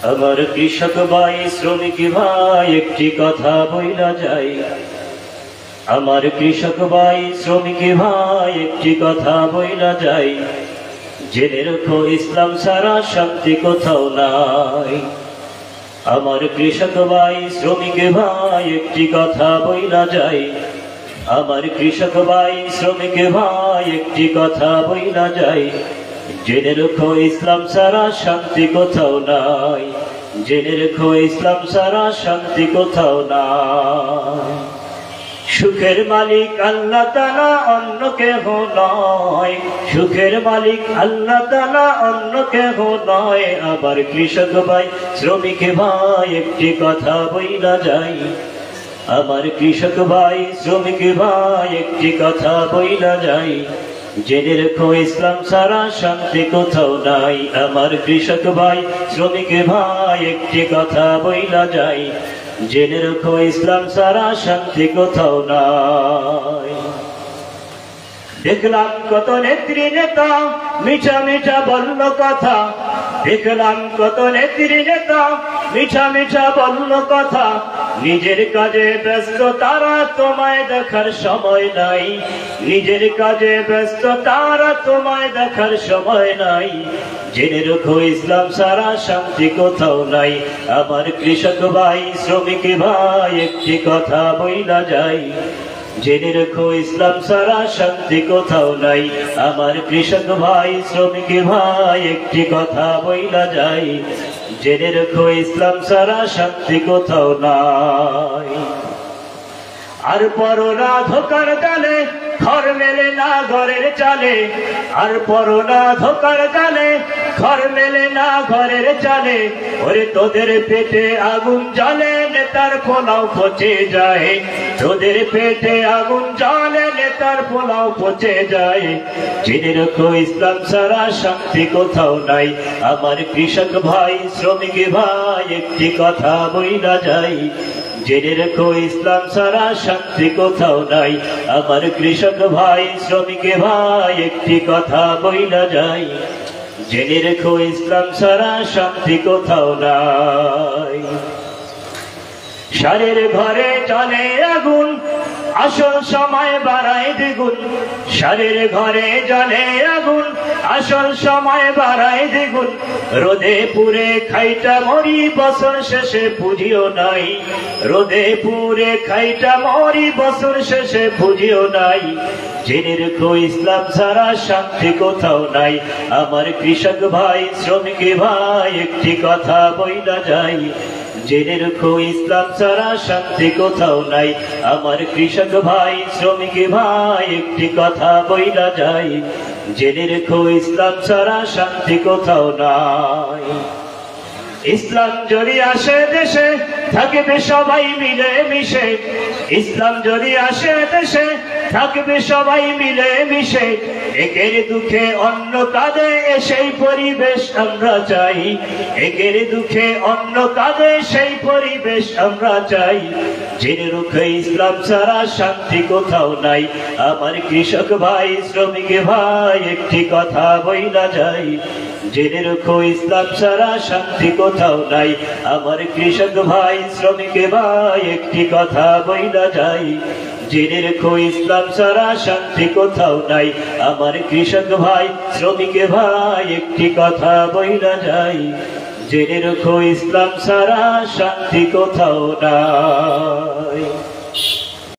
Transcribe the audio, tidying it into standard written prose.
আমার কৃষক ভাই শ্রমিক ভাই একটি কথা বইলা যাই। আমার কৃষক ভাই শ্রমিক ভাই একটি কথা বইলা যাই। জেনে রাখো ইসলাম ছাড়া শান্তি কোথাও নাই। আমার কৃষক ভাই শ্রমিক ভাই একটি কথা বইলা যাই। আমার কৃষক ভাই শ্রমিক ভাই একটি কথা বইলা যাই। জেনে রাখো ইসলাম ছাড়া শান্তি কোথাও নাই। জেনে রাখো ইসলাম ছাড়া শান্তি কোথাও নাই। সুখের মালিক আল্লাহ তাআলা অন্য কেহ নয়। সুখের মালিক আল্লাহ তাআলা অন্য কেহ নয়। আবার কৃষক ভাই শ্রমিক ভাই একটি কথা বইলা যাই। আমার কৃষক ভাই শ্রমিক ভাই একটি কথা বইলা যাই। জেনে রাখো ইসলাম ছাড়া শান্তি কোথাও নাই। আমার কৃষক ভাই শ্রমিক ভাই একটি কথা বইলা যাই। জেনে রাখো ইসলাম ছাড়া শান্তি কোথাও নাই। দেখলাম কত নেত্রী নেতা মিঠা মিঠা বলল কথা। দেখলাম কত নেত্রী নেতা মিঠা মিঠা বলল কথা। নিজের কাজে ব্যস্ত তারা তোমায় দেখার সময় নাই। নিজের কাজে ব্যস্ত তারা তোমায় দেখার সময় নাই। জেনে রাখো ইসলাম ছাড়া শান্তি কোথাও নাই। আমার কৃষক ভাই শ্রমিক ভাই একটি কথা বইলা যাই। জেনে রাখো ইসলাম ছাড়া শান্তি কোথাও নাই। আমার কৃষক ভাই শ্রমিক ভাই একটি কথা বইলা যাই। জেনে রাখো ইসলাম ছাড়া শান্তি কোথাও নাই। আর পরো না ধোকার জালে ঘর মেলে না ঘরের চালে। আর পরো না ধোকার জালে ঘর মেলে না ঘরের চালে। ওরে তোদের পেটে আগুন জ্বলে নেতার পোলাও পচে যায়। তোদের পেটে আগুন জ্বলে নেতার পোলাও পচে যায়। জেনে রাখো ইসলাম ছাড়া শান্তি কোথাও নাই। আমার কৃষক ভাই শ্রমিক ভাই একটি কথা বইলা যাই। জেনে রাখো ইসলাম ছাড়া শান্তি কোথাও নাই। আমার কৃষক ভাই শ্রমিক ভাই একটি কথা বইলা যাই। জেনে রাখো ইসলাম ছাড়া শান্তি কোথাও নাই। সারের ঘরে চলে আগুন আসল সময় বাড়ায় দ্বিগুণ। সারের ঘরে জ্বলে আগুন আসল সময় বাড়ায় দ্বিগুণ। রোদে পুড়ে খাইটা মরি বছর শেষে পুঁজিও নাই। রোদে পুড়ে খাইটা মরি বছর শেষে পুঁজিও নাই। জেনে রাখো ইসলাম ছাড়া শান্তি কোথাও নাই। আমার কৃষক ভাই শ্রমিক ভাই একটি কথা বইলা যাই। জেনে রাখো ইসলাম ছাড়া শান্তি কোথাও নাই। আমার কৃষক ভাই শ্রমিক ভাই একটি কথা বইলা যাই। জেনে রাখো ইসলাম ছাড়া শান্তি কোথাও নাই। ইসলাম যদি আসে দেশে থাকবে সবাই মিলে মিশে। ইসলাম যদি আসে দেশে থাকবে সবাই মিলে মিশে। একের দুঃখে অন্য কাঁদে সেই পরিবেশ আমরা চাই। একের দুঃখে অন্য কাঁদে সেই পরিবেশ আমরা চাই। জেনে রাখো ইসলাম ছাড়া শান্তি কোথাও নাই। আমার কৃষক ভাই শ্রমিক ভাই একটি কথা বইলা যাই। জেনে রাখো ইসলাম ছাড়া শান্তি কোথাও নাই। আমার কৃষক ভাই শ্রমিক ভাই একটি কথা বইলা যাই। জেনে রাখো ইসলাম ছাড়া শান্তি কোথাও নাই। আমার কৃষক ভাই শ্রমিক ভাই একটি কথা বইলা যাই। জেনে রাখো ইসলাম ছাড়া শান্তি কোথাও নাই।